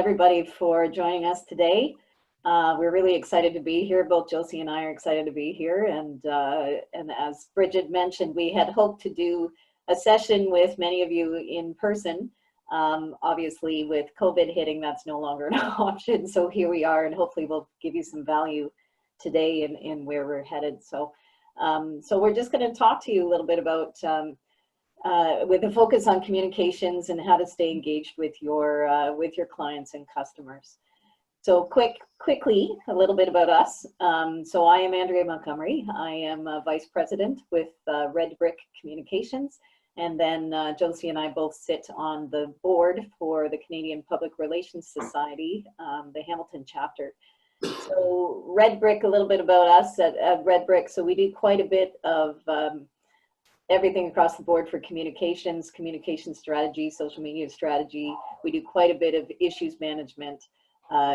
everybody for joining us today. We're really excited to be here. Both Josie and I are excited to be here. And as Bridget mentioned, we had hoped to do a session with many of you in person. Obviously, with COVID hitting, that's no longer an option. So here we are, and hopefully we'll give you some value today in where we're headed. So we're just going to talk to you a little bit about with a focus on communications and how to stay engaged with your clients and customers. So quickly, a little bit about us. So I am Andrea Montgomery. I am Vice President with Red Brick Communications. And then Josie and I both sit on the board for the Canadian Public Relations Society, the Hamilton chapter. So Red Brick, a little bit about us at Red Brick. So we do quite a bit of everything across the board for communications, communication strategy, social media strategy. We do quite a bit of issues management,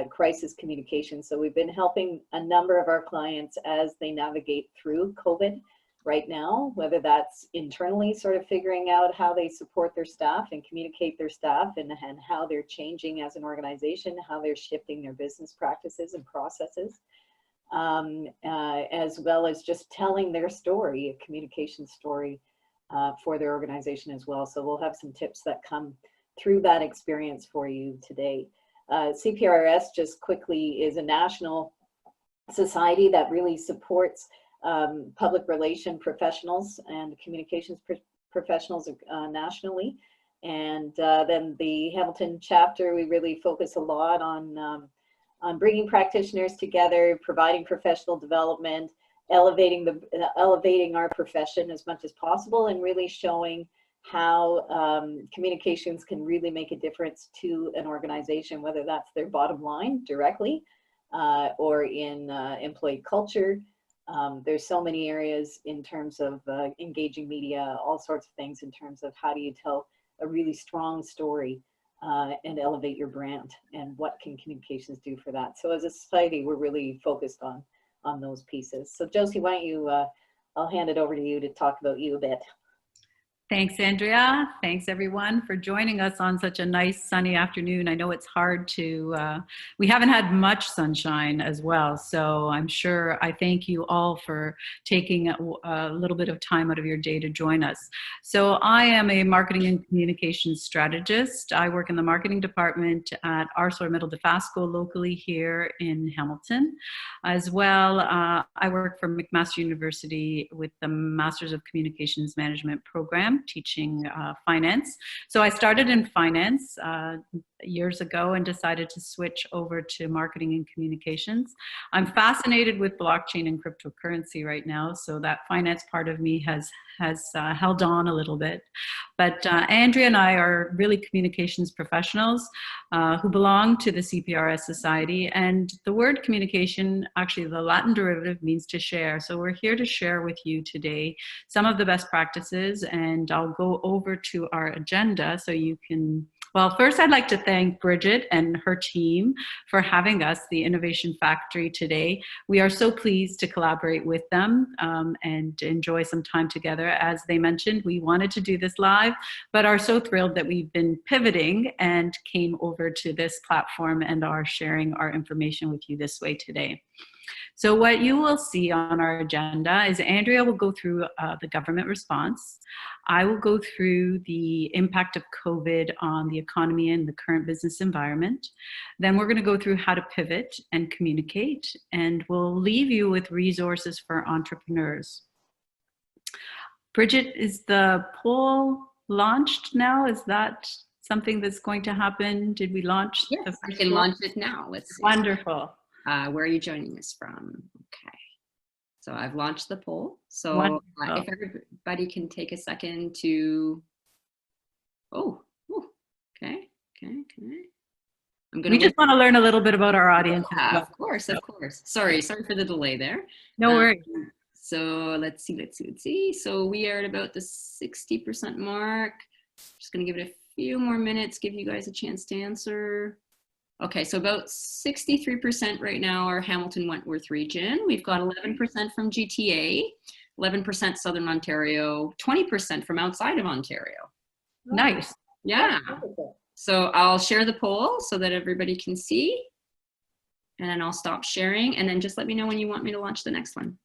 crisis communication. So we've been helping a number of our clients as they navigate through COVID right now, whether that's internally sort of figuring out how they support their staff and communicate their staff and how they're changing as an organization, how they're shifting their business practices and processes, as well as just telling their story, a communication story for their organization as well. So we'll have some tips that come through that experience for you today. CPRS, just quickly, is a national society that really supports public relation professionals and communications professionals nationally. And then the Hamilton chapter, we really focus a lot on bringing practitioners together, providing professional development, elevating our profession as much as possible, and really showing how communications can really make a difference to an organization, whether that's their bottom line directly or in employee culture. There's so many areas in terms of engaging media, all sorts of things in terms of how do you tell a really strong story and elevate your brand, and what can communications do for that. So as a society, we're really focused on those pieces. So Josie, why don't you, I'll hand it over to you to talk about you a bit. Thanks, Andrea. Thanks, everyone, for joining us on such a nice sunny afternoon. I know it's hard to, we haven't had much sunshine as well, so I thank you all for taking a little bit of time out of your day to join us. So I am a marketing and communications strategist. I work in the marketing department at ArcelorMittal locally here in Hamilton. As well, I work for McMaster University with the Masters of Communications Management program, teaching finance. So I started in finance years ago and decided to switch over to marketing and communications. I'm fascinated with blockchain and cryptocurrency right now, so that finance part of me has held on a little bit. But Andrea and I are really communications professionals who belong to the CPRS Society, and the word communication, actually the Latin derivative, means to share. So we're here to share with you today some of the best practices, and I'll go over to our agenda so you can. Well, first I'd like to thank Bridget and her team for having us, the Innovation Factory, today. We are so pleased to collaborate with them and enjoy some time together. As they mentioned, we wanted to do this live, but are so thrilled that we've been pivoting and came over to this platform and are sharing our information with you this way today. So what you will see on our agenda is Andrea will go through the government response. I will go through the impact of COVID on the economy and the current business environment. Then we're going to go through how to pivot and communicate, and we'll leave you with resources for entrepreneurs. Bridget, is the poll launched now? Is that something that's going to happen? Did we launch? Yes, I can launch it now. Let's see. Wonderful. Where are you joining us from? Okay, so I've launched the poll. So if everybody can take a second to, okay. We just want to learn a little bit about our audience. Yeah, of course. Sorry for the delay there. No worries. So let's see. So we are at about the 60% mark. Just gonna give it a few more minutes, give you guys a chance to answer. Okay, so about 63% right now are Hamilton Wentworth region. We've got 11% from GTA, 11% Southern Ontario, 20% from outside of Ontario. Nice. Yeah. So I'll share the poll so that everybody can see, and then I'll stop sharing, and then just let me know when you want me to launch the next one.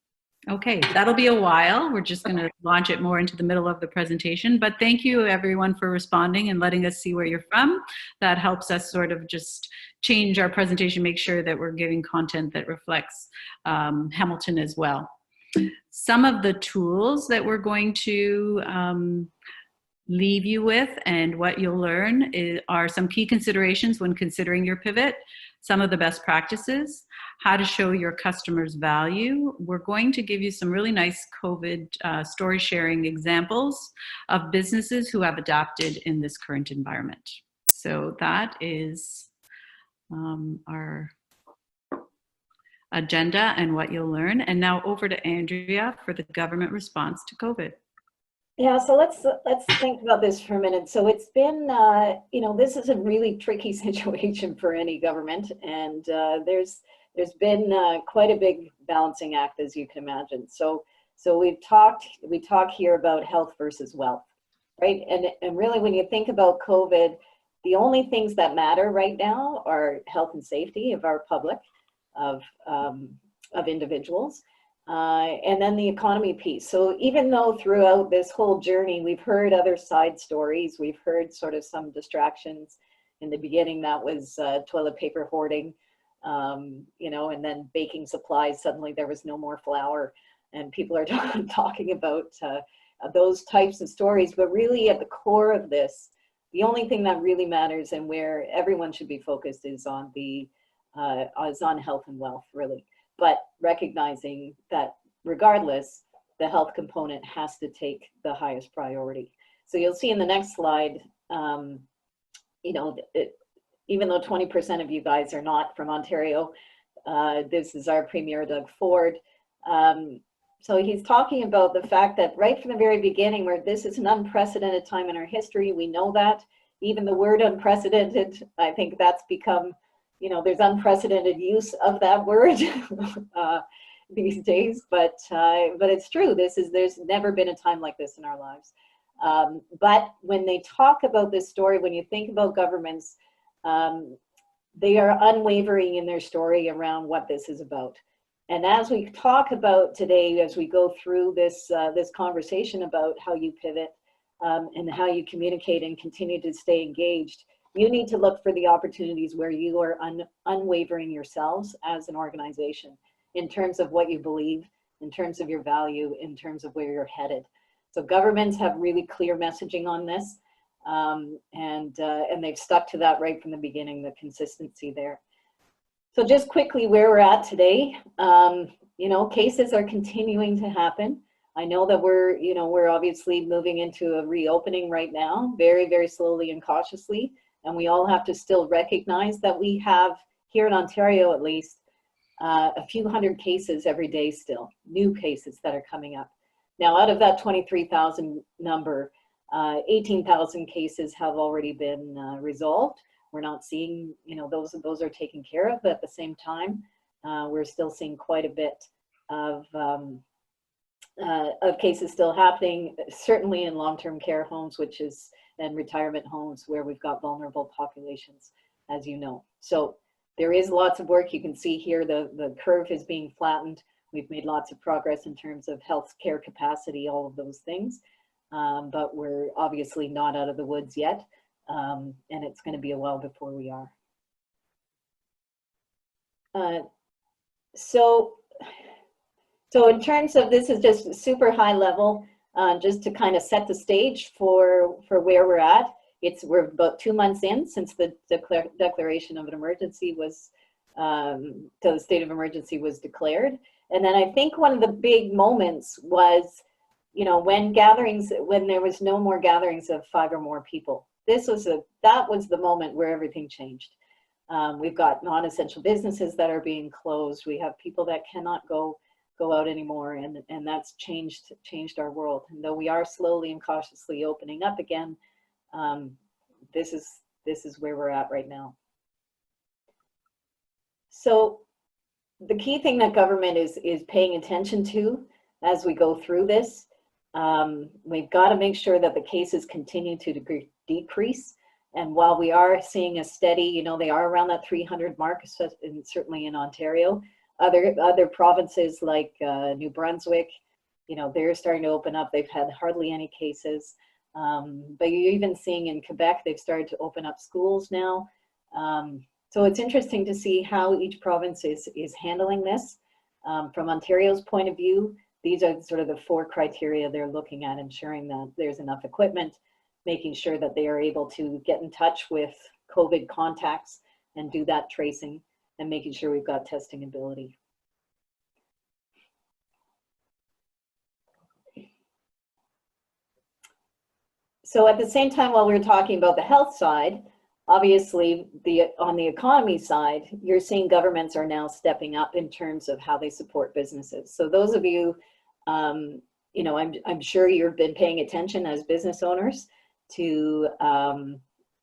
Okay, that'll be a while. We're just going to launch it more into the middle of the presentation, but thank you everyone for responding and letting us see where you're from. That helps us sort of just change our presentation, make sure that we're giving content that reflects Hamilton as well. Some of the tools that we're going to leave you with and what you'll learn are some key considerations when considering your pivot, some of the best practices, how to show your customers value. We're going to give you some really nice COVID story sharing examples of businesses who have adapted in this current environment. So that is our agenda and what you'll learn. And now over to Andrea for the government response to COVID. Yeah, so let's think about this for a minute. So it's been, you know, this is a really tricky situation for any government, and there's been quite a big balancing act, as you can imagine. So we talk here about health versus wealth, right? And really, when you think about COVID, the only things that matter right now are health and safety of our public, of individuals. And then the economy piece. So even though throughout this whole journey, we've heard other side stories, we've heard sort of some distractions. In the beginning, that was toilet paper hoarding, you know, and then baking supplies. Suddenly there was no more flour, and people are talking about those types of stories. But really at the core of this, the only thing that really matters and where everyone should be focused is on health and wealth, really. But recognizing that regardless, the health component has to take the highest priority. So you'll see in the next slide, you know, even though 20% of you guys are not from Ontario, this is our Premier, Doug Ford. So he's talking about the fact that right from the very beginning, where this is an unprecedented time in our history, we know that. Even the word unprecedented, I think that's become, you know, there's unprecedented use of that word these days, but it's true. There's never been a time like this in our lives. But when they talk about this story, when you think about governments, they are unwavering in their story around what this is about. And as we talk about today, as we go through this conversation about how you pivot and how you communicate and continue to stay engaged, you need to look for the opportunities where you are unwavering yourselves as an organization in terms of what you believe, in terms of your value, in terms of where you're headed. So governments have really clear messaging on this, and they've stuck to that right from the beginning, the consistency there. So just quickly where we're at today, you know, cases are continuing to happen. I know that we're obviously moving into a reopening right now, very, very slowly and cautiously. And we all have to still recognize that we have, here in Ontario at least, a few hundred cases every day still, new cases that are coming up. Now, out of that 23,000 number, 18,000 cases have already been resolved. We're not seeing, you know, those are taken care of, but at the same time, we're still seeing quite a bit of cases still happening, certainly in long-term care homes, and retirement homes where we've got vulnerable populations, as you know. So there is lots of work. You can see here the curve is being flattened. We've made lots of progress in terms of healthcare capacity, all of those things. But we're obviously not out of the woods yet. And it's going to be a while before we are. So in terms of, this is just super high level, just to kind of set the stage for where we're at. We're about 2 months in since the declaration of an emergency was, so the state of emergency was declared. And then I think one of the big moments was, you know, when there was no more gatherings of 5 or more people. That was the moment where everything changed. We've got non-essential businesses that are being closed. We have people that cannot go out anymore, and that's changed our world. And though we are slowly and cautiously opening up again, this is where we're at right now. So the key thing that government is paying attention to as we go through this, we've got to make sure that the cases continue to decrease. And while we are seeing a steady, you know, they are around that 300 mark, certainly in Ontario. Other provinces like New Brunswick, you know, they're starting to open up. They've had hardly any cases. But you're even seeing in Quebec, they've started to open up schools now. So it's interesting to see how each province is handling this. From Ontario's point of view, these are sort of the 4 criteria they're looking at: ensuring that there's enough equipment, making sure that they are able to get in touch with COVID contacts and do that tracing, and making sure we've got testing ability. So at the same time, while we were talking about the health side, obviously on the economy side, you're seeing governments are now stepping up in terms of how they support businesses. So those of you, you know, I'm sure you've been paying attention as business owners to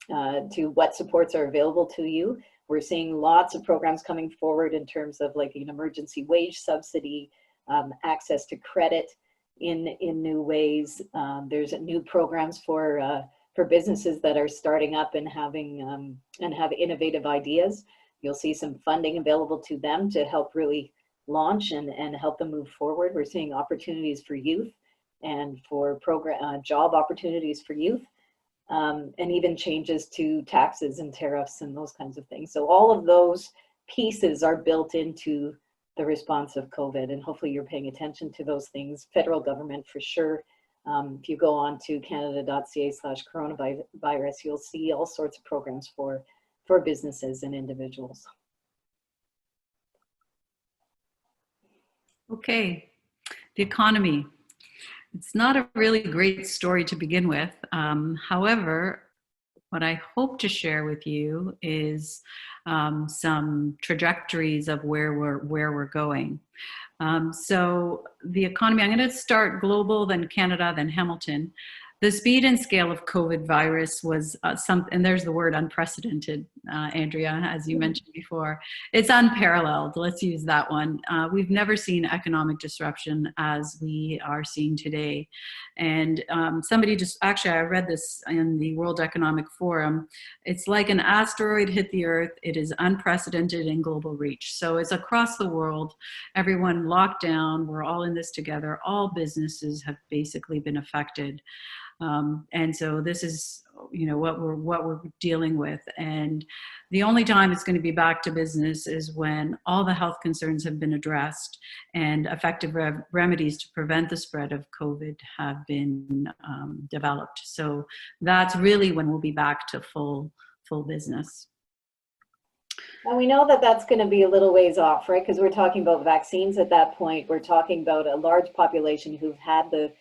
what supports are available to you. We're seeing lots of programs coming forward in terms of like an emergency wage subsidy, access to credit in new ways. There's new programs for businesses that are starting up and have innovative ideas. You'll see some funding available to them to help really launch and help them move forward. We're seeing opportunities for youth and for job opportunities for youth, and even changes to taxes and tariffs and those kinds of things. So all of those pieces are built into the response of COVID, and hopefully you're paying attention to those things. Federal government for sure. If you go on to canada.ca/coronavirus, you'll see all sorts of programs for businesses and individuals. Okay, the economy. It's not a really great story to begin with. However, what I hope to share with you is some trajectories of where we're going. So the economy, I'm going to start global, then Canada, then Hamilton. The speed and scale of COVID virus was and there's the word unprecedented, Andrea, as you mentioned before. It's unparalleled, let's use that one. We've never seen economic disruption as we are seeing today. And actually I read this in the World Economic Forum. It's like an asteroid hit the earth. It is unprecedented in global reach. So it's across the world, everyone locked down, we're all in this together. All businesses have basically been affected. And so this is, you know, what we're dealing with. And the only time it's going to be back to business is when all the health concerns have been addressed and effective remedies to prevent the spread of COVID have been developed. So that's really when we'll be back to full business. And we know that that's going to be a little ways off, right? Because we're talking about vaccines at that point. We're talking about a large population who've had the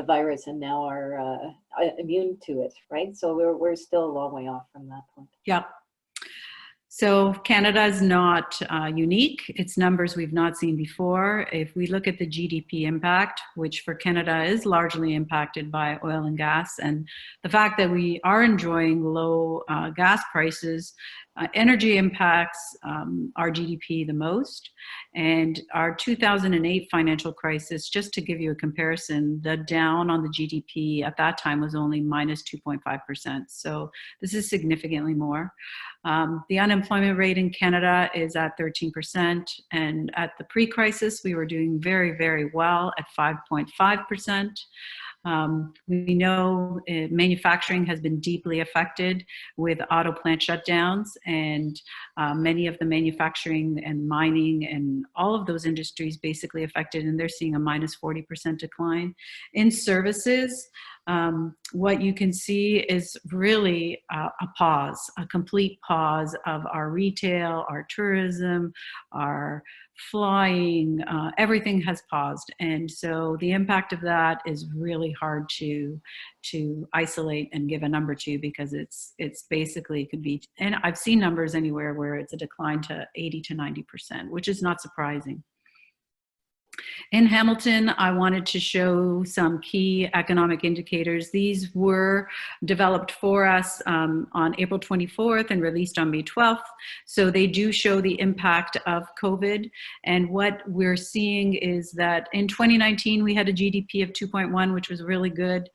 virus and now are immune to it, right? So we're still a long way off from that point. Yeah. So Canada is not unique. It's numbers we've not seen before. If we look at the GDP impact, which for Canada is largely impacted by oil and gas, and the fact that we are enjoying low gas prices, energy impacts our GDP the most. And our 2008 financial crisis, just to give you a comparison, the down on the GDP at that time was only minus 2.5%. So this is significantly more. The unemployment rate in Canada is at 13%. And at the pre-crisis, we were doing very, very well at 5.5%. We know manufacturing has been deeply affected with auto plant shutdowns, and many of the manufacturing and mining and all of those industries basically affected, and they're seeing a minus 40% decline. In services, what you can see is really a pause, a complete pause of our retail, our tourism, our flying, everything has paused. And so the impact of that is really hard to isolate and give a number to, because it's basically could be, and I've seen numbers anywhere where it's a decline to 80 to 90%, which is not surprising. In Hamilton, I wanted to show some key economic indicators. These were developed for us on April 24th and released on May 12th. So they do show the impact of COVID. And what we're seeing is that in 2019, we had a GDP of 2.1, which was really good.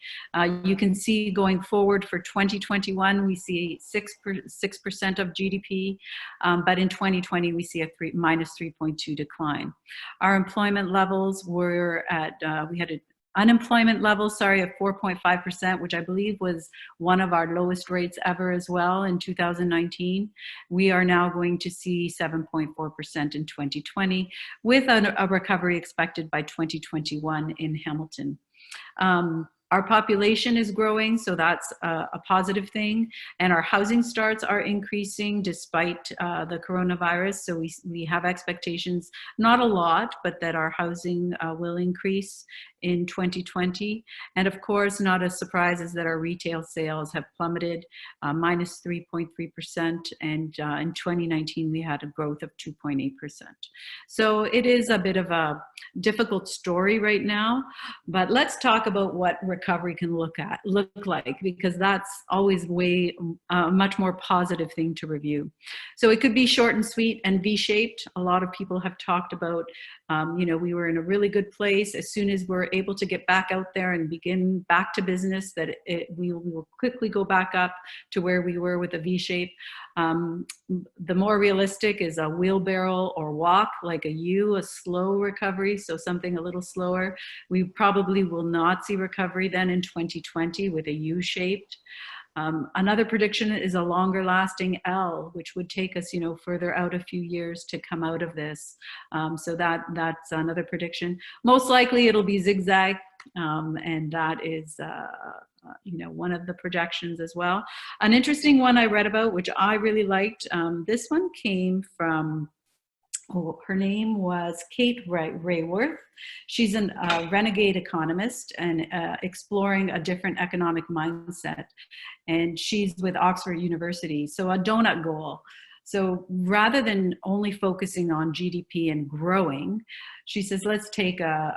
You can see going forward for 2021, we see 6% of GDP. But in 2020, we see a minus 3.2 decline. Our employment levels were at, we had an unemployment level, of 4.5%, which I believe was one of our lowest rates ever as well in 2019. We are now going to see 7.4% in 2020, with a recovery expected by 2021 in Hamilton. Our population is growing, so that's a positive thing. And our housing starts are increasing despite the coronavirus. So we have expectations, not a lot, but that our housing will increase in 2020. And of course, not a surprise is that our retail sales have plummeted, minus 3.3%. And in 2019, we had a growth of 2.8%. So it is a bit of a difficult story right now, but let's talk about what recovery can look like, because that's always way much more positive thing to review. So it could be short and sweet and V-shaped. A lot of people have talked about, you know, we were in a really good place. As soon as we're able to get back out there and begin back to business, that we will quickly go back up to where we were with a V-shape. The more realistic is a wheelbarrow or walk, like a U, a slow recovery, so something a little slower. We probably will not see recovery then in 2020 with a U-shaped. Another prediction is a longer lasting L, which would take us, you know, further out a few years to come out of this. So that's another prediction. Most likely it'll be zigzag, and that is, you know, one of the projections as well. An interesting one I read about, which I really liked, this one came from, her name was Kate Rayworth. She's a renegade economist and exploring a different economic mindset. And she's with Oxford University. So a donut goal. So rather than only focusing on GDP and growing, she says, let's take a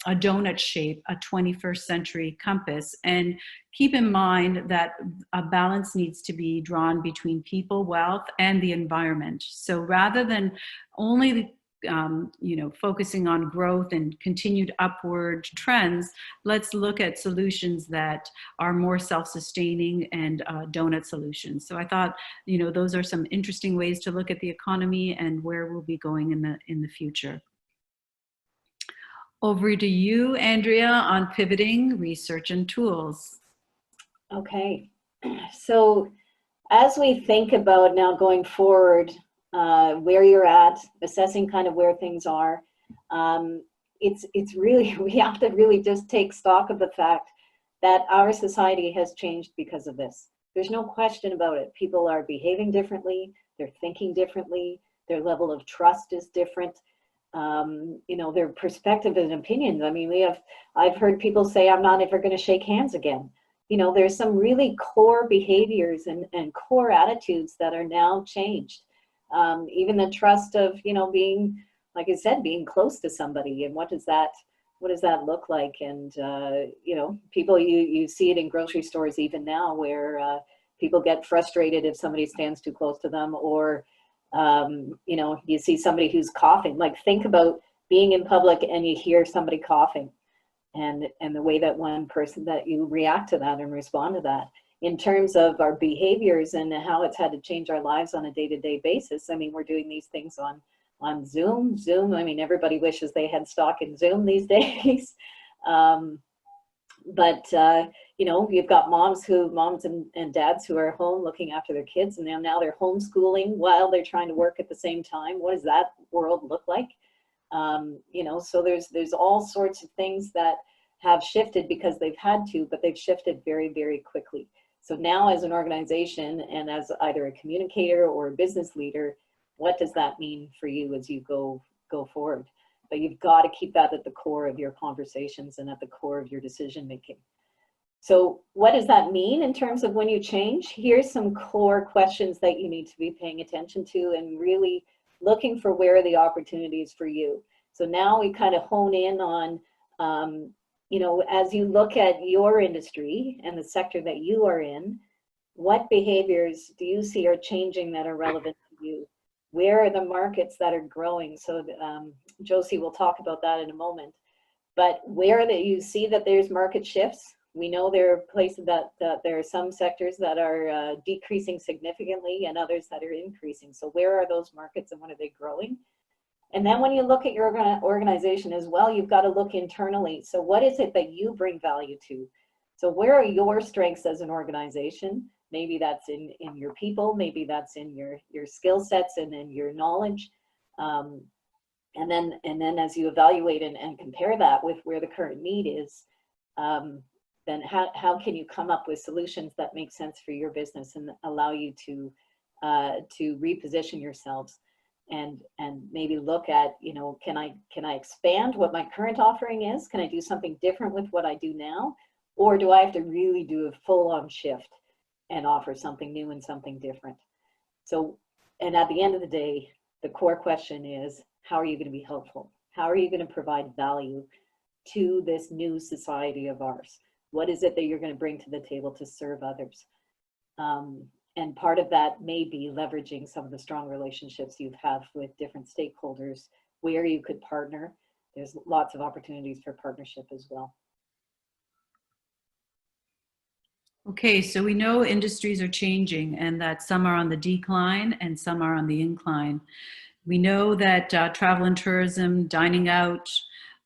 donut shape, a 21st century compass, and keep in mind that a balance needs to be drawn between people, wealth, and the environment. So rather than only you know, focusing on growth and continued upward trends, let's look at solutions that are more self-sustaining and donut solutions. So I thought, you know, those are some interesting ways to look at the economy and where we'll be going in the future. Over to you, Andrea, on pivoting, research, and tools. Okay. So as we think about now going forward, where you're at, assessing kind of where things are, it's really, we have to really just take stock of the fact that our society has changed because of this. There's no question about it. People are behaving differently, they're thinking differently, their level of trust is different. You know, their perspective and opinions. I mean, I've heard people say, I'm not ever going to shake hands again. You know, there's some really core behaviors and core attitudes that are now changed. Even the trust of, you know, being, like I said, being close to somebody, and what does that look like? And, you know, people, you see it in grocery stores even now, where people get frustrated if somebody stands too close to them, or you know, you see somebody who's coughing. Like, think about being in public and you hear somebody coughing, and the way that one person, that you react to that and respond to that. In terms of our behaviors and how it's had to change our lives on a day-to-day basis. I mean, we're doing these things on Zoom. I mean, everybody wishes they had stock in Zoom these days. But you know, you've got moms and dads who are home looking after their kids, and now they're homeschooling while they're trying to work at the same time. What does that world look like? You know, so there's all sorts of things that have shifted because they've had to, but they've shifted very, very quickly. So now, as an organization and as either a communicator or a business leader, what does that mean for you as you go forward? But you've got to keep that at the core of your conversations and at the core of your decision making. So what does that mean in terms of when you change? Here's some core questions that you need to be paying attention to and really looking for where are the opportunities for you. So now we kind of hone in on, you know, as you look at your industry and the sector that you are in, what behaviors do you see are changing that are relevant to you? Where are the markets that are growing? So Josie will talk about that in a moment. But where that you see that there's market shifts, we know there are places that there are some sectors that are decreasing significantly and others that are increasing. So where are those markets and when are they growing? And then when you look at your organization as well, you've got to look internally. So what is it that you bring value to? So where are your strengths as an organization? Maybe that's in your people, maybe that's in your skill sets and in your knowledge. And then as you evaluate and compare that with where the current need is, then how can you come up with solutions that make sense for your business and allow you to reposition yourselves and maybe look at, you know, can I expand what my current offering is? Can I do something different with what I do now? Or do I have to really do a full-on shift and offer something new and something different? So, and at the end of the day, the core question is, how are you going to be helpful? How are you going to provide value to this new society of ours? What is it that you're going to bring to the table to serve others? And part of that may be leveraging some of the strong relationships you have with different stakeholders where you could partner. There's lots of opportunities for partnership as well. Okay, so we know industries are changing and that some are on the decline and some are on the incline. We know that travel and tourism, dining out,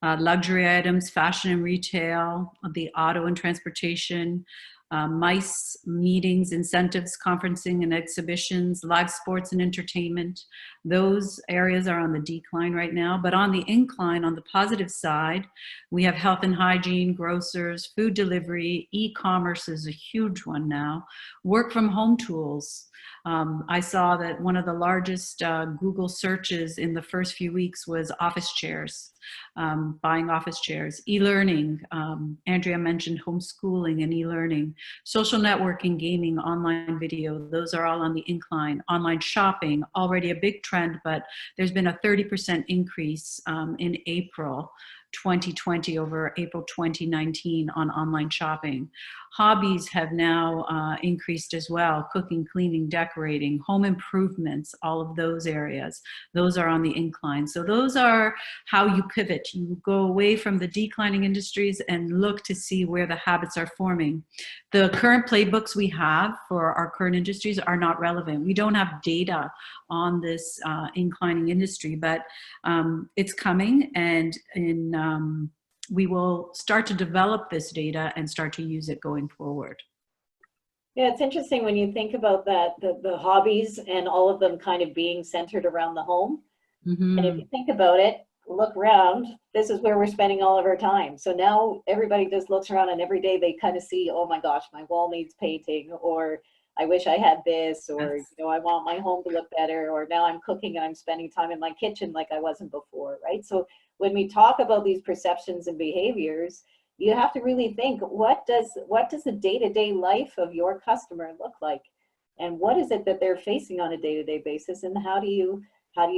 luxury items, fashion and retail, the auto and transportation, MICE meetings, incentives, conferencing and exhibitions, live sports and entertainment. Those areas are on the decline right now, but on the incline, on the positive side, we have health and hygiene, grocers, food delivery, e-commerce is a huge one now, work from home tools. I saw that one of the largest Google searches in the first few weeks was office chairs, buying office chairs, e-learning. Andrea mentioned homeschooling and e-learning, social networking, gaming, online video. Those are all on the incline. Online shopping, already a big trend, but there's been a 30% increase in April 2020 over April 2019 on online shopping. Hobbies have now increased as well, cooking, cleaning, decorating, home improvements, all of those areas. Those are on the incline. So those are how you pivot. You go away from the declining industries and look to see where the habits are forming. The current playbooks we have for our current industries are not relevant. We don't have data on this inclining industry, but it's coming, and we will start to develop this data and start to use it going forward. Yeah, it's interesting when you think about that, the hobbies and all of them kind of being centered around the home. Mm-hmm. And if you think about it, look around, this is where we're spending all of our time. So now everybody just looks around and every day they kind of see, oh my gosh, my wall needs painting, or I wish I had this, or yes, you know, I want my home to look better, or now I'm cooking and I'm spending time in my kitchen like I wasn't before, right? So when we talk about these perceptions and behaviors, you have to really think, what does the day-to-day life of your customer look like? And what is it that they're facing on a day-to-day basis, and how do you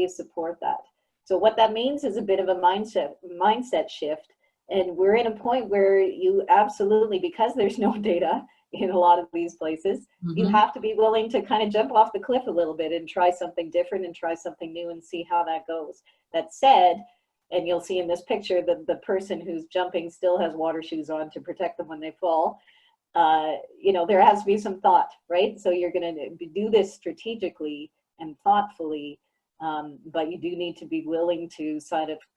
support that? So what that means is a bit of a mindset shift. And we're in a point where you absolutely, because there's no data in a lot of these places, mm-hmm, you have to be willing to kind of jump off the cliff a little bit and try something different and try something new and see how that goes. That said, and you'll see in this picture that the person who's jumping still has water shoes on to protect them when they fall. You know, there has to be some thought, right? So you're going to do this strategically and thoughtfully, but you do need to be willing to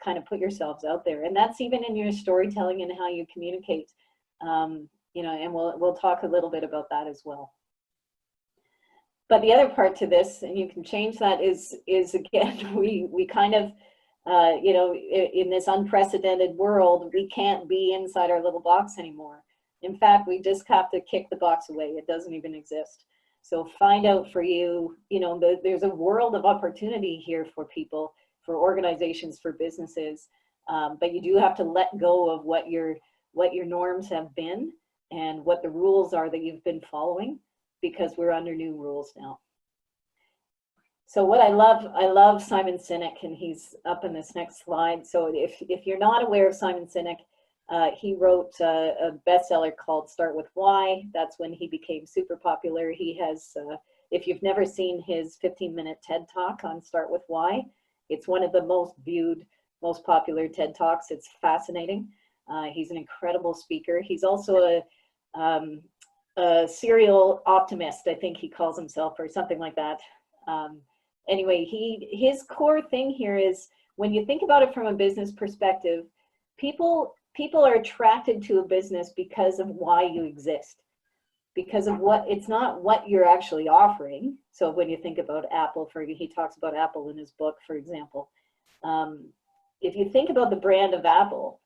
kind of put yourselves out there. And that's even in your storytelling and how you communicate. You know, and we'll talk a little bit about that as well. But the other part to this, and you can change that, is again, we kind of, you know, in this unprecedented world, we can't be inside our little box anymore. In fact, we just have to kick the box away. It doesn't even exist. So find out for you, you know, there's a world of opportunity here for people, for organizations, for businesses, but you do have to let go of what your norms have been and what the rules are that you've been following, because we're under new rules now. So what I love Simon Sinek, and he's up in this next slide. So if you're not aware of Simon Sinek, he wrote a bestseller called Start With Why. That's when he became super popular. He has, if you've never seen his 15-minute TED Talk on Start With Why, it's one of the most viewed, most popular TED Talks. It's fascinating. He's an incredible speaker. He's also a serial optimist, I think he calls himself, or something like that. Anyway, his core thing here is, when you think about it from a business perspective, people are attracted to a business because of why you exist, because of what, it's not what you're actually offering. So when you think about Apple, he talks about Apple in his book, for example. If you think about the brand of Apple,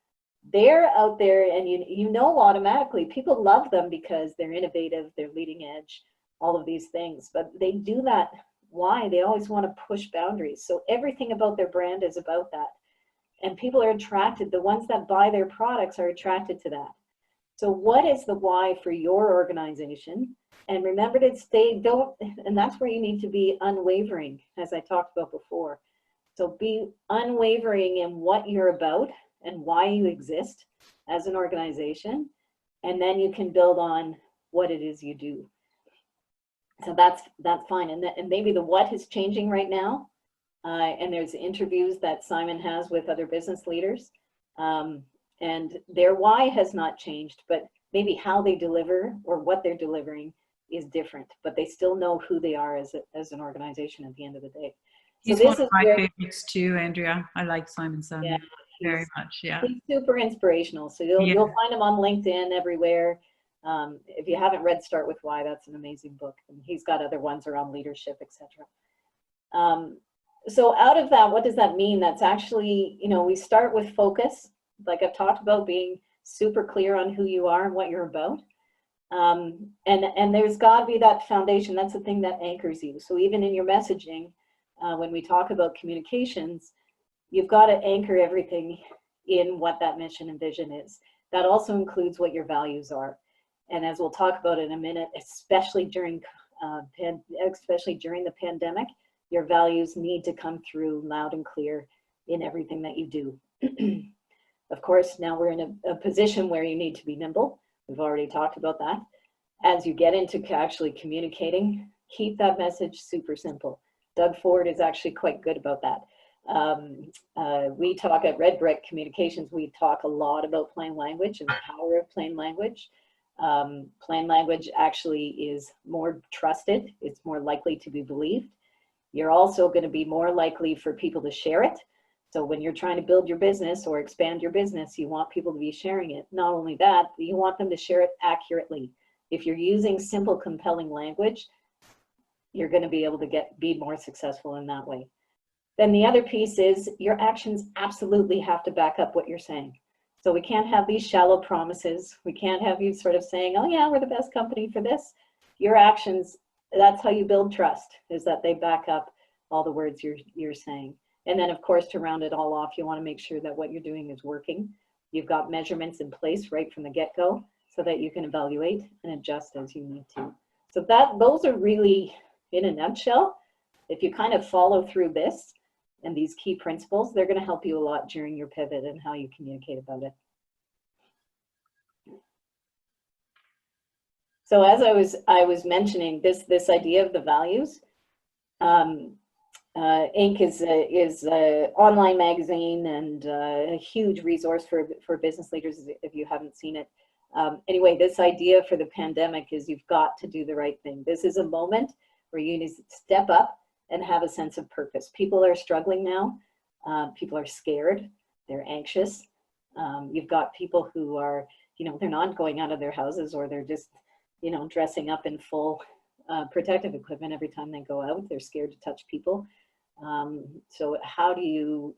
they're out there, and you know automatically people love them because they're innovative, they're leading edge, all of these things. But they do that, why? They always want to push boundaries. So everything about their brand is about that. And people are attracted, the ones that buy their products are attracted to that. So what is the why for your organization? And remember to and that's where you need to be unwavering, as I talked about before. So be unwavering in what you're about and why you exist as an organization. And then you can build on what it is you do. So that's fine. And maybe the what is changing right now. And there's interviews that Simon has with other business leaders. And their why has not changed, but maybe how they deliver or what they're delivering is different, but they still know who they are as an organization at the end of the day. So He's one of my favorites too, Andrea. I like Simon Sinek very much. Yeah, he's super inspirational. So you'll find him on LinkedIn everywhere. If you haven't read Start With Why, that's an amazing book. And he's got other ones around leadership, etc. So out of that, what does that mean? That's actually, we start with focus, like I've talked about, being super clear on who you are and what you're about. And there's got to be that foundation. That's the thing that anchors you. So even in your messaging, when we talk about communications, you've got to anchor everything in what that mission and vision is. That also includes what your values are. And as we'll talk about in a minute, especially during the pandemic, your values need to come through loud and clear in everything that you do. Of course, now we're in a position where you need to be nimble. We've already talked about that. As you get into actually communicating, keep that message super simple. Doug Ford is actually quite good about that. We talk at Red Brick Communications, we talk a lot about plain language and the power of plain language. Plain language actually is more trusted. It's more likely to be believed. You're also going to be more likely for people to share it. So when you're trying to build your business or expand your business, you want people to be sharing it. Not only that, but you want them to share it accurately. If you're using simple, compelling language, you're going to be able to be more successful in that way. Then the other piece is your actions absolutely have to back up what you're saying. So we can't have these shallow promises. We can't have you sort of saying, oh yeah, we're the best company for this. Your actions, that's how you build trust, is that they back up all the words you're saying. And then of course, to round it all off, you want to make sure that what you're doing is working. You've got measurements in place right from the get-go so that you can evaluate and adjust as you need to. So those are really, in a nutshell, if you kind of follow through this and these key principles, they're going to help you a lot during your pivot and how you communicate about it. So as I was mentioning, this idea of the values, Inc. is a online magazine and a huge resource for business leaders if you haven't seen it. Anyway, this idea for the pandemic is you've got to do the right thing. This is a moment where you need to step up and have a sense of purpose. People are struggling now. People are scared. They're anxious. You've got people who are, they're not going out of their houses, or they're just, dressing up in full protective equipment every time they go out. They're scared to touch people. So how do you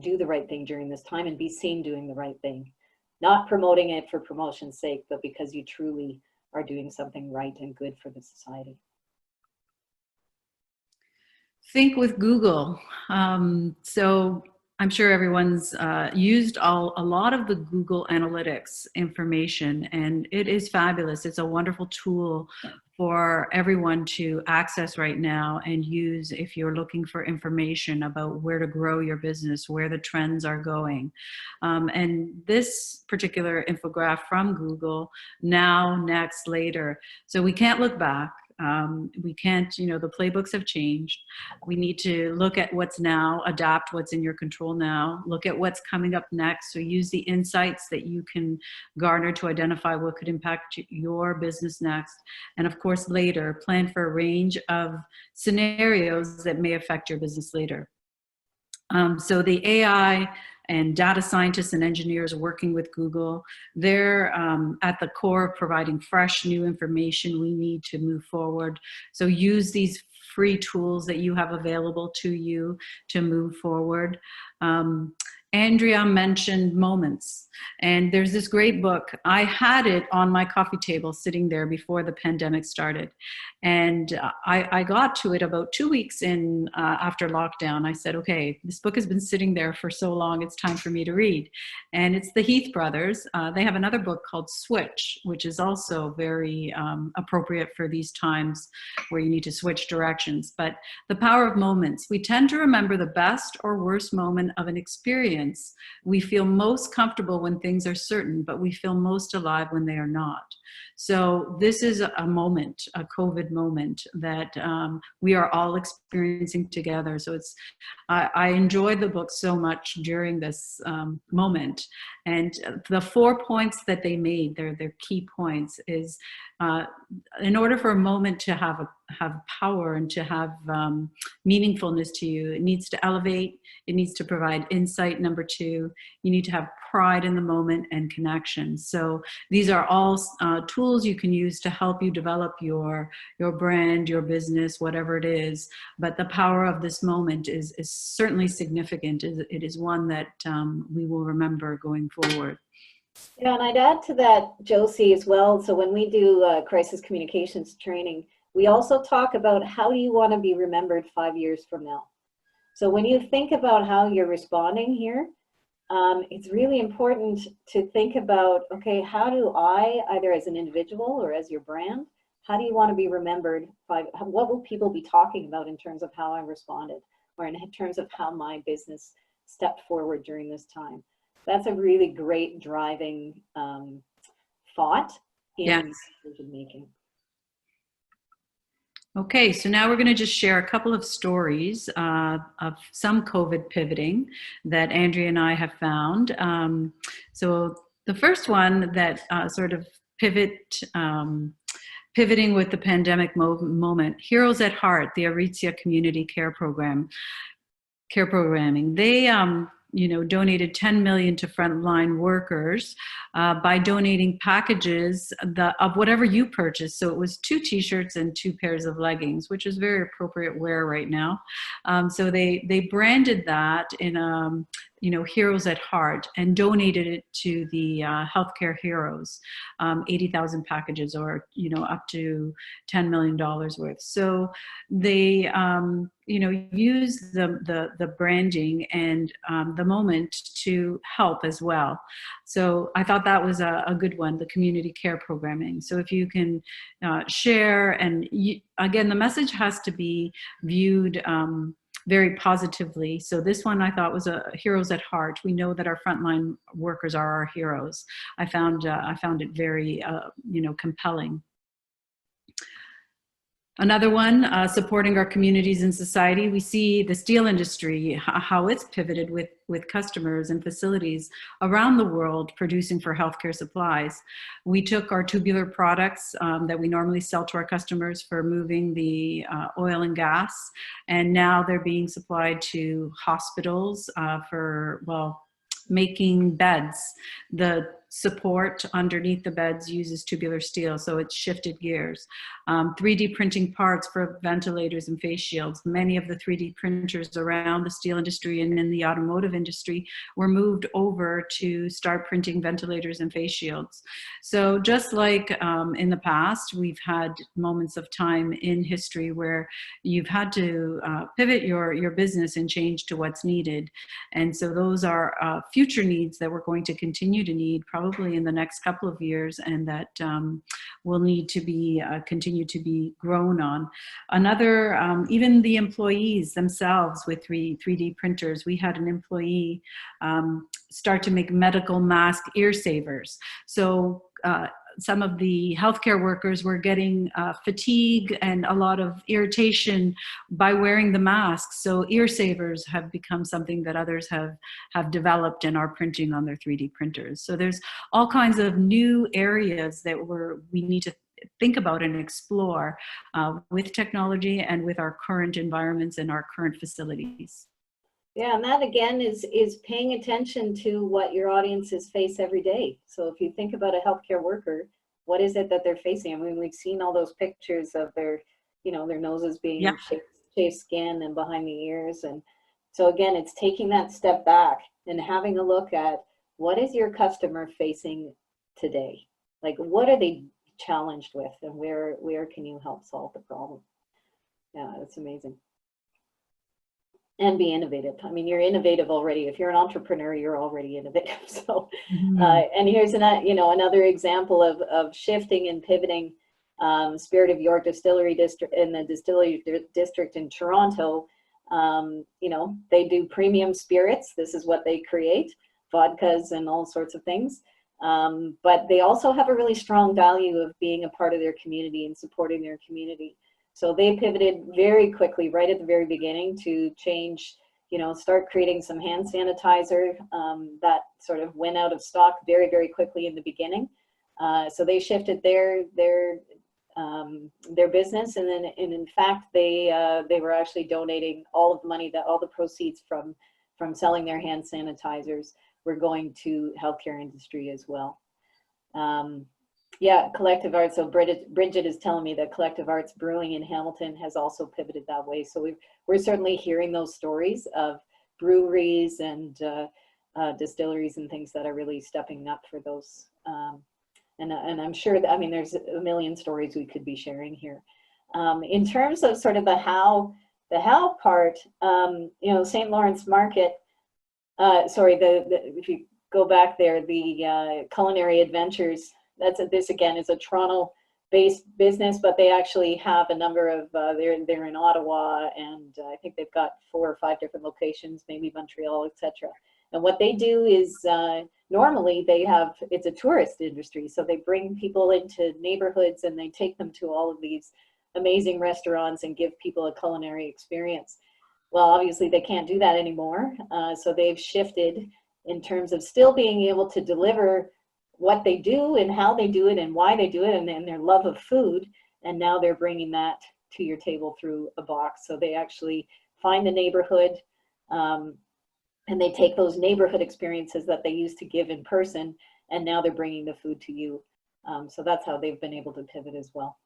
do the right thing during this time and be seen doing the right thing? Not promoting it for promotion's sake, but because you truly are doing something right and good for the society. Think with Google. So I'm sure everyone's used a lot of the Google Analytics information, and it is fabulous. It's a wonderful tool for everyone to access right now and use if you're looking for information about where to grow your business, where the trends are going. And this particular infographic from Google, now, next, later. So we can't look back. We can't, the playbooks have changed. We need to look at what's now, adapt what's in your control now, look at what's coming up next. So use the insights that you can garner to identify what could impact your business next. And of course, later, plan for a range of scenarios that may affect your business later. So the AI and data scientists and engineers working with Google, they're at the core of providing fresh new information we need to move forward. So use these free tools that you have available to you to move forward. Andrea mentioned moments, and there's this great book. I had it on my coffee table sitting there before the pandemic started, and I got to it about 2 weeks in after lockdown. I said, okay, this book has been sitting there for so long, it's time for me to read. And it's the Heath brothers. They have another book called Switch, which is also very appropriate for these times where you need to switch directions. But the power of moments. We tend to remember the best or worst moment of an experience. We feel most comfortable when things are certain, but we feel most alive when they are not. So this is a moment, a COVID moment that we are all experiencing together. So it's, I enjoyed the book so much during this moment. And the 4 points that they made, their key points, is in order for a moment to have power and to have meaningfulness to you, it needs to elevate, it needs to provide insight. Number 2, you need to have pride in the moment and connection. So these are all tools you can use to help you develop your brand, your business, whatever it is. But the power of this moment is certainly significant. It is one that we will remember going forward. Yeah, and I'd add to that, Josie, as well. So when we do crisis communications training, we also talk about how you want to be remembered 5 years from now. So when you think about how you're responding here, it's really important to think about, okay, how do I, either as an individual or as your brand, how do you want to be remembered? What will people be talking about in terms of how I responded, or in terms of how my business stepped forward during this time? That's a really great driving thought in decision making. Okay, so now we're going to just share a couple of stories of some COVID pivoting that Andrea and I have found. So the first one that sort of pivoting with the pandemic moment, Heroes at Heart, the Aritzia Community Care Programming. They donated 10 million to frontline workers by donating packages of whatever you purchased. So it was 2 t-shirts and 2 pairs of leggings, which is very appropriate wear right now. So they branded that in Heroes at Heart, and donated it to the healthcare heroes, 80,000 packages, or up to $10 million worth. So they use the branding and the moment to help as well. So I thought that was a good one, the community care programming. So if you can share, and again, the message has to be viewed very positively. So this one I thought was a Heroes at Heart. We know that our frontline workers are our heroes. I found it very compelling. Another one, supporting our communities and society. We see the steel industry, how it's pivoted with customers and facilities around the world producing for healthcare supplies. We took our tubular products that we normally sell to our customers for moving the oil and gas, and now they're being supplied to hospitals for, well, making beds. The support underneath the beds uses tubular steel, so it's shifted gears. 3D printing parts for ventilators and face shields. Many of the 3D printers around the steel industry and in the automotive industry were moved over to start printing ventilators and face shields. So just like in the past, we've had moments of time in history where you've had to pivot your business and change to what's needed. And so those are future needs that we're going to continue to need probably in the next couple of years, and that will need to be continue to be grown on. Another, even the employees themselves with 3D printers. We had an employee start to make medical mask ear savers. So some of the healthcare workers were getting fatigue and a lot of irritation by wearing the masks. So ear savers have become something that others have developed and are printing on their 3D printers. So there's all kinds of new areas that we need to think about and explore with technology and with our current environments and our current facilities. Yeah, and that again is paying attention to what your audiences face every day. So if you think about a healthcare worker, what is it that they're facing? I mean, we've seen all those pictures of their, their noses being shaved skin and behind the ears. And so again, it's taking that step back and having a look at what is your customer facing today? Like, what are they challenged with, and where can you help solve the problem? Yeah, that's amazing. And be innovative. I mean, you're innovative already. If you're an entrepreneur, you're already innovative. So, and here's another example of shifting and pivoting. Spirit of York Distillery District in the Distillery District in Toronto. They do premium spirits. This is what they create, vodkas and all sorts of things. But they also have a really strong value of being a part of their community and supporting their community. So they pivoted very quickly, right at the very beginning, to change, start creating some hand sanitizer that sort of went out of stock very, very quickly in the beginning. So they shifted their business, and in fact, they were actually donating all of the money, all the proceeds from selling their hand sanitizers were going to healthcare industry as well. Yeah, Collective Arts. So Bridget is telling me that Collective Arts Brewing in Hamilton has also pivoted that way. So we're certainly hearing those stories of breweries and distilleries and things that are really stepping up for those. And I'm sure that, I mean, there's a million stories we could be sharing here. In terms of sort of the how part, St. Lawrence Market, if you go back there, the Culinary Adventures, this again is a Toronto-based business, but they actually have a number of, they're in Ottawa, and I think they've got 4 or 5 different locations, maybe Montreal, etc. And what they do is, normally it's a tourist industry, so they bring people into neighborhoods and they take them to all of these amazing restaurants and give people a culinary experience. Well, obviously they can't do that anymore, so they've shifted in terms of still being able to deliver what they do and how they do it and why they do it, and their love of food. And now they're bringing that to your table through a box. So they actually find the neighborhood, and they take those neighborhood experiences that they used to give in person, and now they're bringing the food to you. So that's how they've been able to pivot as well.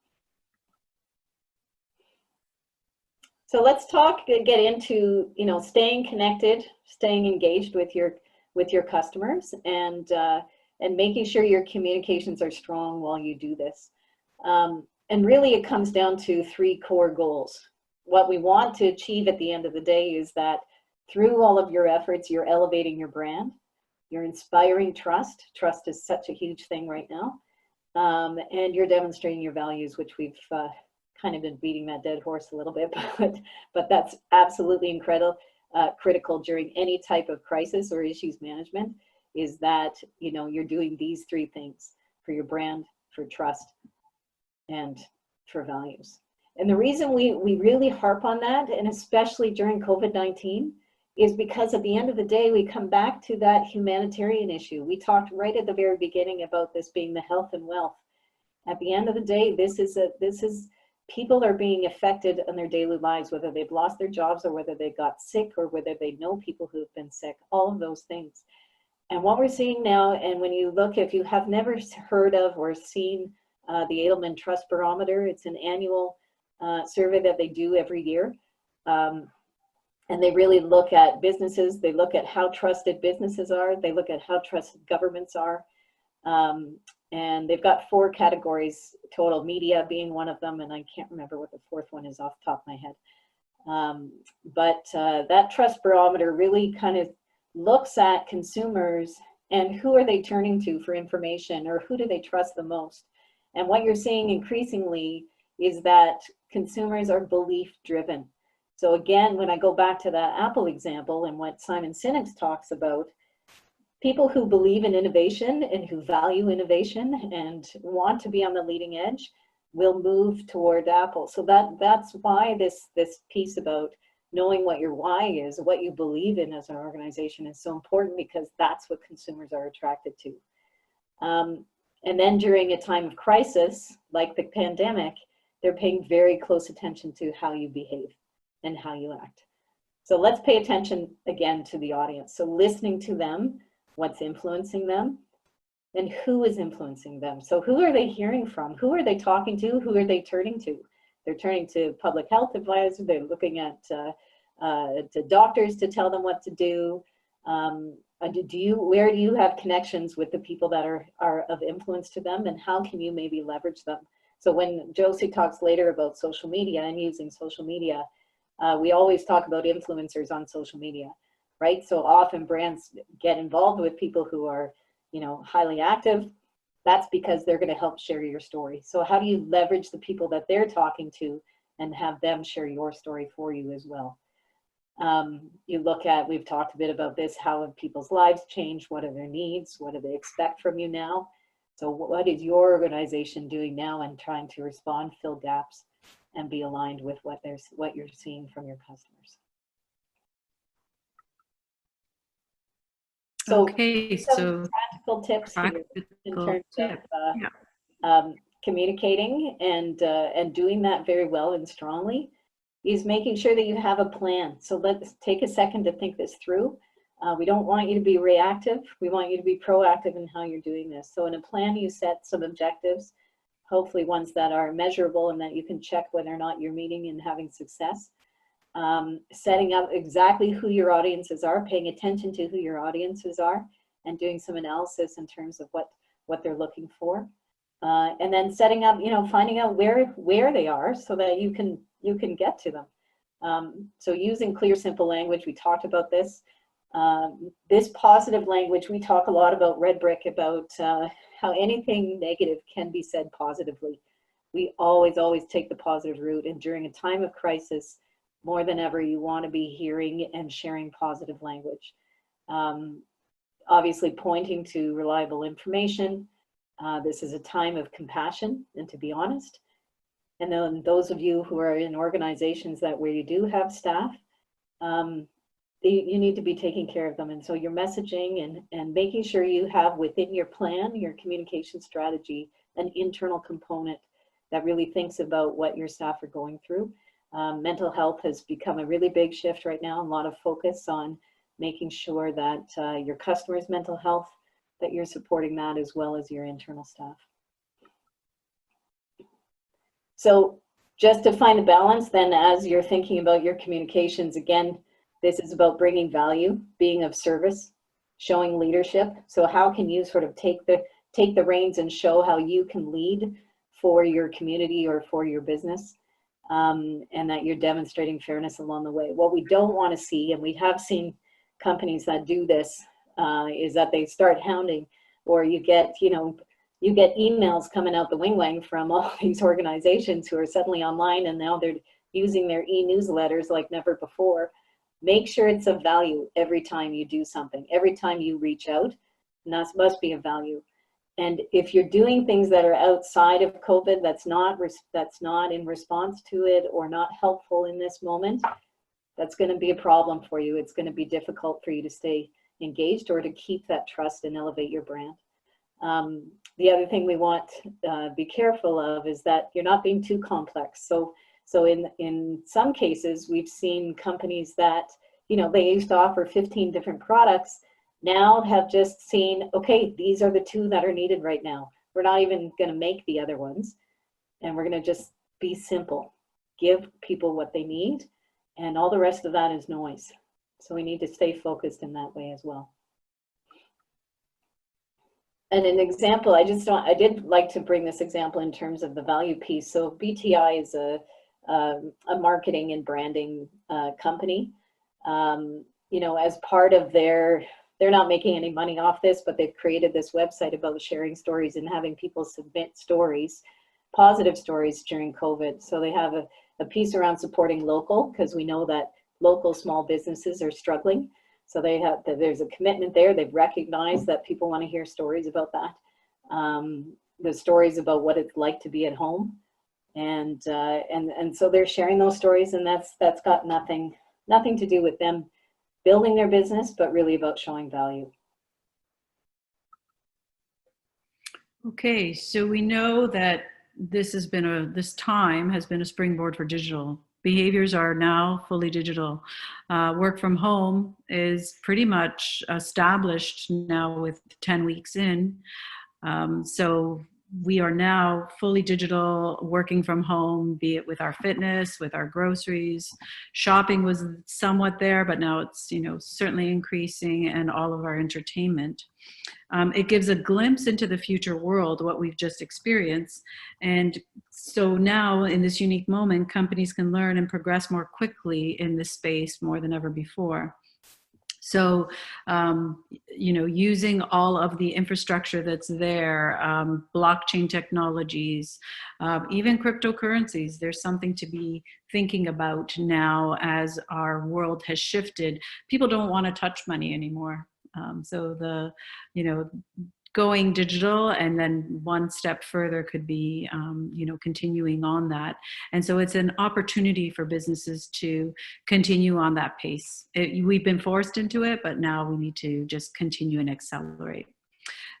So let's get into, staying connected, staying engaged with your customers, and making sure your communications are strong while you do this. And really it comes down to 3 core goals. What we want to achieve at the end of the day is that through all of your efforts, you're elevating your brand, you're inspiring trust. Trust is such a huge thing right now. And you're demonstrating your values, which we've kind of been beating that dead horse a little bit, but that's absolutely critical during any type of crisis or issues management, is that you're doing these 3 things for your brand, for trust, and for values. And the reason we really harp on that, and especially during COVID-19, is because at the end of the day, we come back to that humanitarian issue. We talked right at the very beginning about this being the health and wealth. At the end of the day, this is people are being affected in their daily lives, whether they've lost their jobs or whether they got sick or whether they know people who have been sick, all of those things. And what we're seeing now, and when you look, if you have never heard of or seen the Edelman Trust Barometer, it's an annual survey that they do every year. And they really look at businesses, they look at how trusted businesses are, they look at how trusted governments are. And they've got 4 categories total, media being one of them, and I can't remember what the 4th one is off the top of my head. But that trust barometer really kind of looks at consumers and who are they turning to for information, or who do they trust the most. And what you're seeing increasingly is that consumers are belief driven. So again, when I go back to that Apple example and what Simon Sinek talks about, people who believe in innovation and who value innovation and want to be on the leading edge will move toward Apple. So that's why this piece about knowing what your why is, what you believe in as an organization is so important, because that's what consumers are attracted to. And then during a time of crisis, like the pandemic, they're paying very close attention to how you behave and how you act. So let's pay attention again to the audience. So listening to them, what's influencing them, and who is influencing them. So who are they hearing from? Who are they talking to? Who are they turning to? They're turning to public health advisors. They're looking at to doctors to tell them what to do. Where do you have connections with the people that are of influence to them, and how can you maybe leverage them? So when Josie talks later about social media and using social media, we always talk about influencers on social media, right? So often brands get involved with people who are, highly active. That's because they're going to help share your story. So how do you leverage the people that they're talking to and have them share your story for you as well? You look at, we've talked a bit about this, how have people's lives changed? What are their needs? What do they expect from you now? So what is your organization doing now and trying to respond, fill gaps, and be aligned with what you're seeing from your customers? So, okay, so practical tips here in terms of communicating and doing that very well and strongly is making sure that you have a plan. So let's take a second to think this through. We don't want you to be reactive. We want you to be proactive in how you're doing this. So in a plan, you set some objectives, hopefully ones that are measurable and that you can check whether or not you're meeting and having success. Setting up exactly who your audiences are, paying attention to who your audiences are, and doing some analysis in terms of what they're looking for. And then setting up, finding out where they are so that you can get to them. So using clear, simple language, we talked about this. This positive language, we talk a lot about Red Brick, about how anything negative can be said positively. We always take the positive route, and during a time of crisis, more than ever, you want to be hearing and sharing positive language. Obviously pointing to reliable information. This is a time of compassion and to be honest. And then those of you who are in organizations where you do have staff, you need to be taking care of them. And so your messaging and making sure you have within your plan, your communication strategy, an internal component that really thinks about what your staff are going through. Mental health has become a really big shift right now, a lot of focus on making sure that your customers' mental health, that you're supporting that as well as your internal staff. So just to find the balance then, as you're thinking about your communications, again, this is about bringing value, being of service, showing leadership. So how can you sort of take the reins and show how you can lead for your community or for your business? And that you're demonstrating fairness along the way. What we don't want to see, and we have seen companies that do this, is that they start hounding, or you get emails coming out the wing from all these organizations who are suddenly online, and now they're using their e-newsletters like never before. Make sure it's of value every time you do something, every time you reach out, and that must be of value. And if you're doing things that are outside of COVID, that's not in response to it or not helpful in this moment, that's going to be a problem for you. It's going to be difficult for you to stay engaged or to keep that trust and elevate your brand. The other thing we want to be careful of is that you're not being too complex. So in some cases, we've seen companies that, they used to offer 15 different products. now have just seen, okay, these are the 2 that are needed right now. We're not even going to make the other ones, and we're going to just be simple, give people what they need, and all the rest of that is noise. So we need to stay focused in that way as well. And an example, I did like to bring this example in terms of the value piece. So BTI is a marketing and branding company. You know, as part of they're not making any money off this, but they've created this website about sharing stories and having people submit stories, positive stories during COVID. So they have a piece around supporting local, because we know that local small businesses are struggling. So there's a commitment there. They've recognized that people want to hear stories about that. The stories about what it's like to be at home. And so they're sharing those stories, and that's got nothing to do with them building their business, but really about showing value. Okay, so we know that this time has been a springboard for digital. Behaviors are now fully digital. Work from home is pretty much established now with 10 weeks in. So we are now fully digital, working from home, be it with our fitness, with our groceries. Shopping was somewhat there, but now it's, you know, certainly increasing, and all of our entertainment. It gives a glimpse into the future world, what we've just experienced. And so now in this unique moment, companies can learn and progress more quickly in this space more than ever before. So, you know, using all of the infrastructure that's there, blockchain technologies, even cryptocurrencies, there's something to be thinking about now as our world has shifted. People don't want to touch money anymore. So you know, going digital, and then one step further could be, you know, continuing on that. And so it's an opportunity for businesses to continue on that pace. We've been forced into it, but now we need to just continue and accelerate.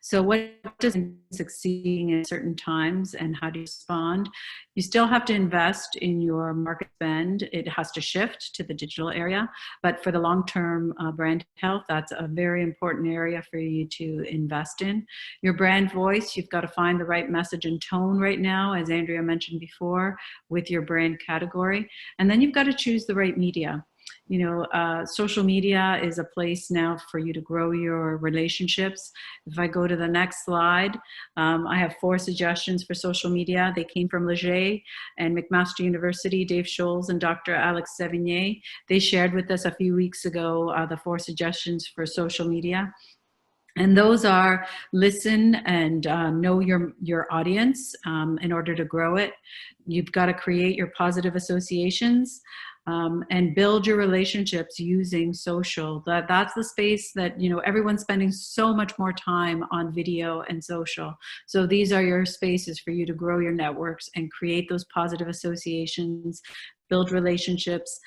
So what does succeeding in certain times, and how do you respond? You still have to invest in your market spend. It has to shift to the digital area, but for the long-term brand health, that's a very important area for you to invest in. Your brand voice, you've got to find the right message and tone right now, as Andrea mentioned before, with your brand category. And then you've got to choose the right media. You know, social media is a place now for you to grow your relationships. If I go to the next slide, I have 4 suggestions for social media. They came from Leger and McMaster University, Dave Scholes and Dr. Alex Sevigny. They shared with us a few weeks ago the 4 suggestions for social media. And those are: listen and know your audience in order to grow it. You've got to create your positive associations. And build your relationships using social. That's the space that, you know, everyone's spending so much more time on video and social. So these are your spaces for you to grow your networks and create those positive associations, build relationships.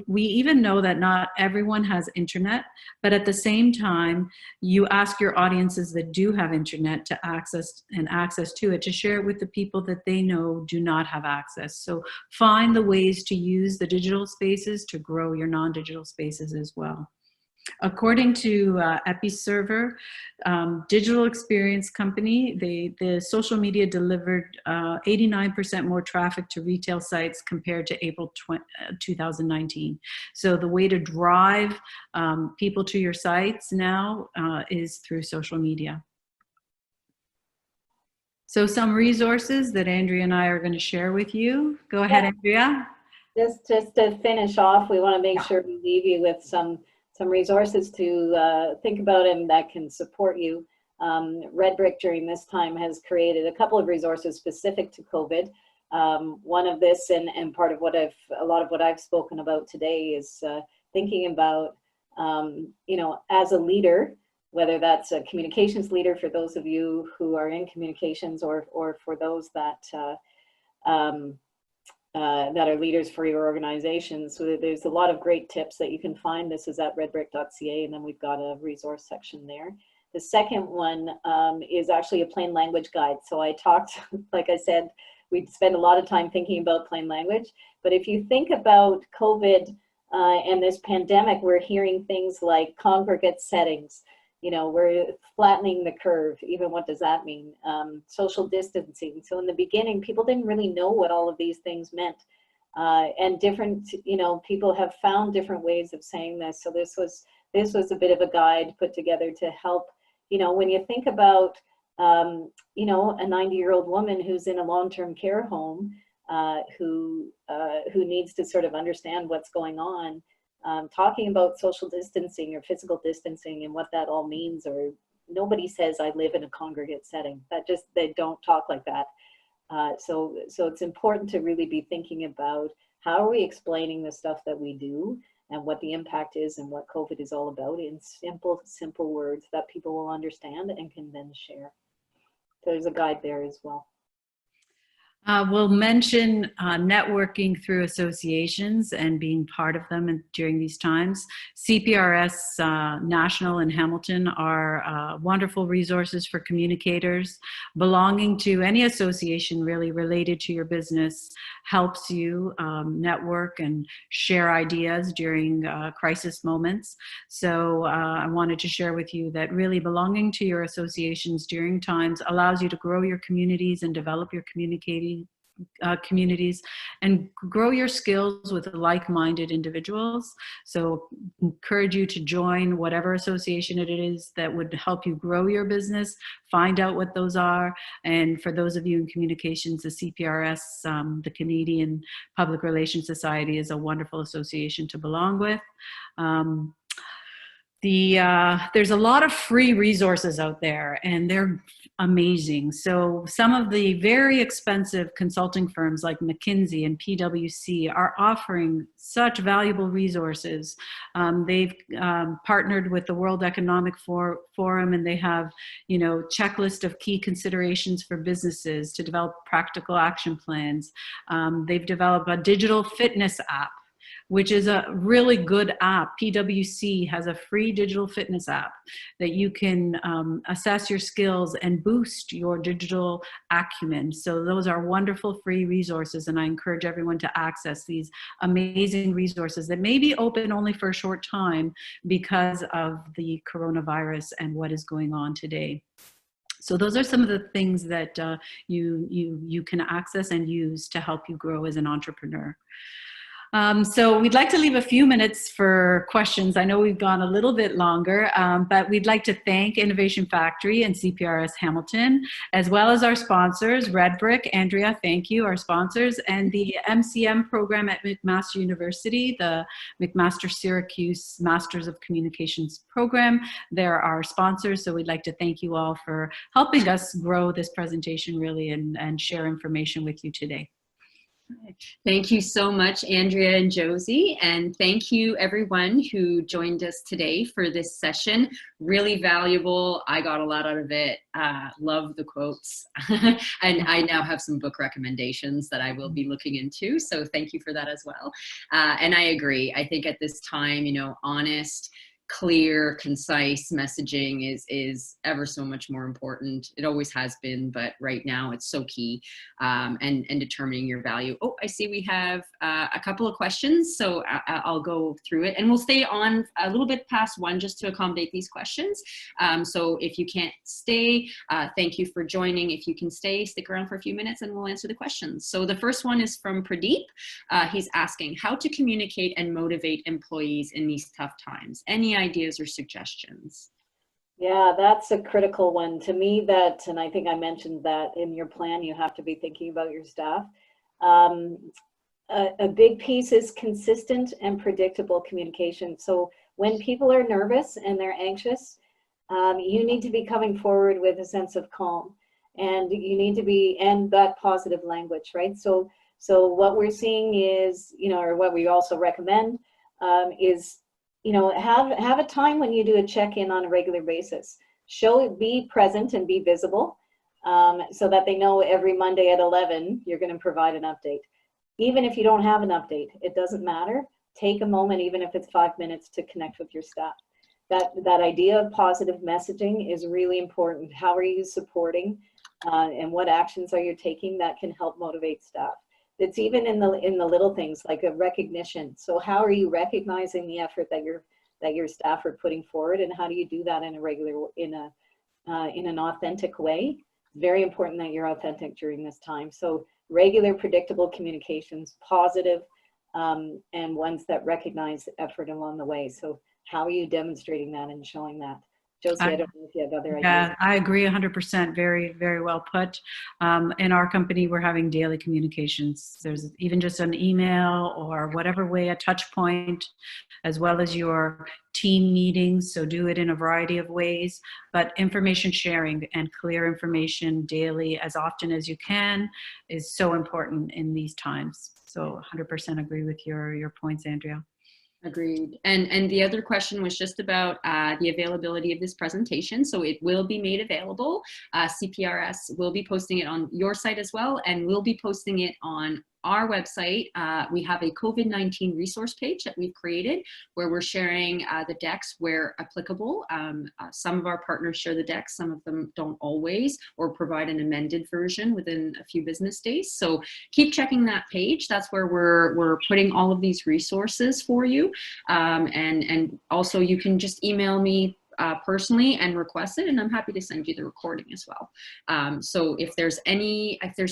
We even know that not everyone has internet, but at the same time, you ask your audiences that do have internet to access to it, to share it with the people that they know do not have access. So find the ways to use the digital spaces to grow your non-digital spaces as well. According to Episerver, digital experience company, the social media delivered 89% more traffic to retail sites compared to April 2019. So the way to drive people to your sites now is through social media. So some resources that Andrea and I are going to share with you. Go ahead, Andrea. Just to finish off, we want to make sure we leave you with some resources to think about and that can support you. Red Brick during this time has created a couple of resources specific to COVID. One of this, and part of what a lot of what I've spoken about today is thinking about, you know, as a leader, whether that's a communications leader for those of you who are in communications, or for those that are leaders for your organizations. So there's a lot of great tips that you can find. This is at redbrick.ca, and then we've got a resource section there. The second one is actually a plain language guide. So I talked, like I said, we spend a lot of time thinking about plain language, but if you think about COVID and this pandemic, we're hearing things like congregate settings, we're flattening the curve. Even what does that mean? Social distancing. So in the beginning, people didn't really know what all of these things meant. And different, people have found different ways of saying this. So this was a bit of a guide put together to help, when you think about, a 90-year-old woman who's in a long-term care home, who needs to sort of understand what's going on, talking about social distancing or physical distancing and what that all means, or nobody says I live in a congregate setting. They don't talk like that. So it's important to really be thinking about how are we explaining the stuff that we do and what the impact is and what COVID is all about in simple words that people will understand and can then share. So there's a guide there as well. We'll mention networking through associations and being part of them during these times. CPRS National in Hamilton are wonderful resources for communicators. Belonging to any association really related to your business helps you network and share ideas during crisis moments. So I wanted to share with you that really belonging to your associations during times allows you to grow your communities and develop your communities and grow your skills with like-minded individuals. So encourage you to join whatever association it is that would help you grow your business. Find out what those are. And for those of you in communications, the CPRS, the Canadian Public Relations Society, is a wonderful association to belong with. There's a lot of free resources out there, and they're amazing. So some of the very expensive consulting firms like McKinsey and PwC are offering such valuable resources. They've partnered with the World Economic Forum, and they have, checklist of key considerations for businesses to develop practical action plans. They've developed a digital fitness app, which is a really good app. PwC has a free digital fitness app that you can assess your skills and boost your digital acumen. So those are wonderful free resources, and I encourage everyone to access these amazing resources that may be open only for a short time because of the coronavirus and what is going on today. So those are some of the things that you can access and use to help you grow as an entrepreneur. So we'd like to leave a few minutes for questions. I know we've gone a little bit longer, but we'd like to thank Innovation Factory and CPRS Hamilton, as well as our sponsors, Red Brick. Andrea, thank you, our sponsors, and the MCM program at McMaster University, the McMaster Syracuse Masters of Communications program. They're our sponsors, so we'd like to thank you all for helping us grow this presentation really and share information with you today. Thank you so much, Andrea and Josie, and thank you everyone who joined us today for this session. Really valuable. I got a lot out of it. Love the quotes. And I now have some book recommendations that I will be looking into, so thank you for that as well. And I agree. I think at this time, honest, clear, concise messaging is ever so much more important. It always has been, but right now it's so key, and determining your value. Oh, I see we have a couple of questions, so I'll go through it, and we'll stay on a little bit past 1 just to accommodate these questions. So if you can't stay, thank you for joining. If you can stay, stick around for a few minutes and we'll answer the questions. So the first one is from Pradeep. He's asking how to communicate and motivate employees in these tough times. Any ideas or suggestions? Yeah, that's a critical one to me. And I think I mentioned that in your plan, you have to be thinking about your staff. A big piece is consistent and predictable communication. So when people are nervous and they're anxious, you need to be coming forward with a sense of calm, and you need to be, and that positive language, right? So what we're seeing is, or what we also recommend is, have a time when you do a check-in on a regular basis. Be present and be visible, so that they know every Monday at 11 you're going to provide an update. Even if you don't have an update, it doesn't matter. Take a moment, even if it's 5 minutes, to connect with your staff. That idea of positive messaging is really important. How are you supporting, and what actions are you taking that can help motivate staff? It's even in the little things like a recognition. So how are you recognizing the effort that that your staff are putting forward, and how do you do that in a regular, in an authentic way? Very important that you're authentic during this time. So regular, predictable communications, positive, and ones that recognize effort along the way. So how are you demonstrating that and showing that? Josie, I don't know if you have other ideas. Yeah, I agree 100%. Very, very well put. In our company, we're having daily communications. There's even just an email or whatever way, a touch point, as well as your team meetings. So do it in a variety of ways, but information sharing and clear information daily as often as you can is so important in these times. So 100% agree with your points, Andrea. Agreed. And the other question was just about the availability of this presentation. So it will be made available. CPRS will be posting it on your site as well, and we'll be posting it on our website. We have a COVID-19 resource page that we've created where we're sharing the decks where applicable. Some of our partners share the decks, some of them don't always, or provide an amended version within a few business days. So keep checking that page. That's where we're putting all of these resources for you. And also you can just email me personally and request it, and I'm happy to send you the recording as well. So if there's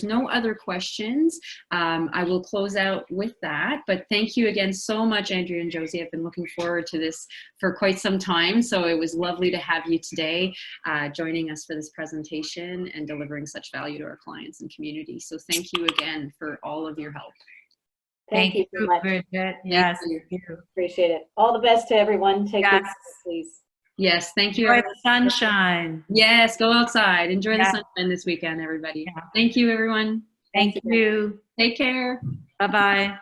no other questions, I will close out with that. But thank you again so much, Andrea and Josie. I've been looking forward to this for quite some time. So it was lovely to have you today joining us for this presentation and delivering such value to our clients and community. So thank you again for all of your help. Thank you so much. Bridget. Yes, Thank you. Appreciate it. All the best to everyone. Take good care, please. Yes, thank you. Enjoy the sunshine. Yes, go outside. Enjoy the Yeah. sunshine this weekend, everybody. Yeah. Thank you, everyone. Thank you. Take care. Bye-bye.